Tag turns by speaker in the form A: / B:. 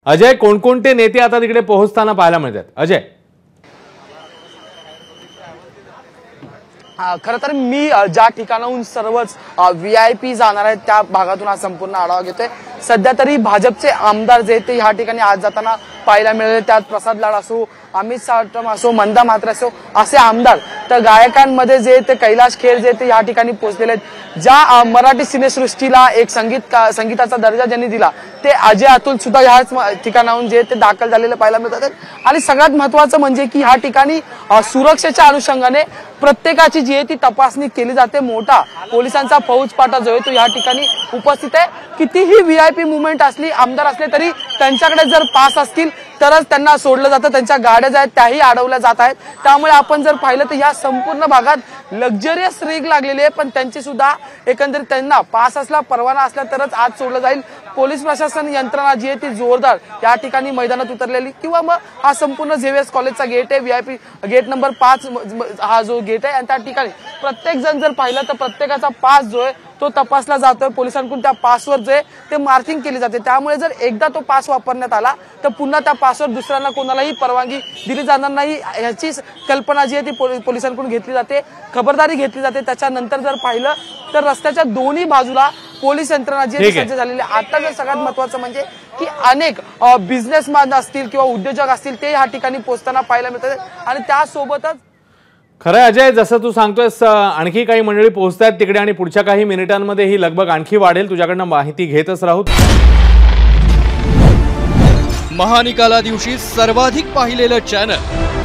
A: अजय, कोणकोणते नेते आता तिकडे पोहोचताना पाहायला मिळतात? अजय,
B: खरं तर मी ज्या ठिकाणाहून सर्वच VIP जाणार आहेत त्या भागातून हा संपूर्ण आढावा घेतोय। सध्या तरी भाजपचे आमदार जे ते ह्या ठिकाणी आज जाताना पाहायला मिळाले। त्यात प्रसाद लाड असो, अमित साटम असो, मंदा म्हात्रे असो, असे आमदार। तर गायकांमध्ये जे ते कैलाश खेर जे ते ह्या ठिकाणी पोहोचलेले आहेत। ज्या मराठी सिनेसृष्टीला एक संगीताचा दर्जा ज्यांनी दिला ते अजय अतुल सुद्धा ह्याच ठिकाणाहून जे ते दाखल झालेले पाहायला मिळतात। आणि सगळ्यात महत्त्वाचं म्हणजे की ह्या ठिकाणी सुरक्षेच्या अनुषंगाने प्रत्येकाची जी आहे ती तपासणी केली जाते। मोठा पोलिसांचा फौजफाटा जो आहे तो या ठिकाणी उपस्थित आहे। कितीही VIP मुवमेंट असली, आमदार असले तरी त्यांच्याकडे जर पास असतील तरच त्यांना सोडलं जातं। त्यांच्या गाड्या ज्या आहेत त्याही अडवल्या जात आहेत। त्यामुळे आपण जर पाहिलं तर या संपूर्ण भागात लक्झरियस रीग लागलेली आहे, पण त्यांची सुद्धा एकंदरीत त्यांना पास असला, परवाना असला तरच आज सोडलं जाईल। पोलीस प्रशासन यंत्रणा जी आहे ती जोरदार या ठिकाणी मैदानात उतरलेली। किंवा मग हा संपूर्ण झेवियर्स कॉलेजचा गेट आहे, VIP गेट नंबर 5 हा जो गेट आहे, आणि त्या ठिकाणी प्रत्येक जण जर पाहिलं तर प्रत्येकाचा पास जो आहे तो तपासला जातोय। पोलिसांकडून त्या पासवर जे ते मार्किंग केली जाते। त्यामुळे जर एकदा तो पास वापरण्यात आला तर पुन्हा त्या पासवर दुसऱ्यांना कोणालाही परवानगी दिली जाणार नाही, याची कल्पना जी आहे ती पोलिसांकडून घेतली जाते, खबरदारी घेतली जाते। त्याच्यानंतर जर पाहिलं तर रस्त्याच्या दोन्ही बाजूला पोलीस यंत्रणा जी सज्ज झालेली आहे। आता जर सगळ्यात महत्त्वाचं म्हणजे की अनेक बिझनेसमॅन असतील किंवा उद्योजक असतील ते ह्या ठिकाणी पोहोचताना पाहायला मिळतात। आणि त्यासोबतच
A: खरं अजय, जसं तू सांगतोयस आणखी काही मंडळी पोहोचतात तिकडे आणि पुढच्या काही मिनिटांमध्ये ही लगबग आणखी वाढेल। तुझ्याकडनं माहिती घेतच राहू।
C: महानिकाला दिवशी सर्वाधिक पाहिलेलं चॅनल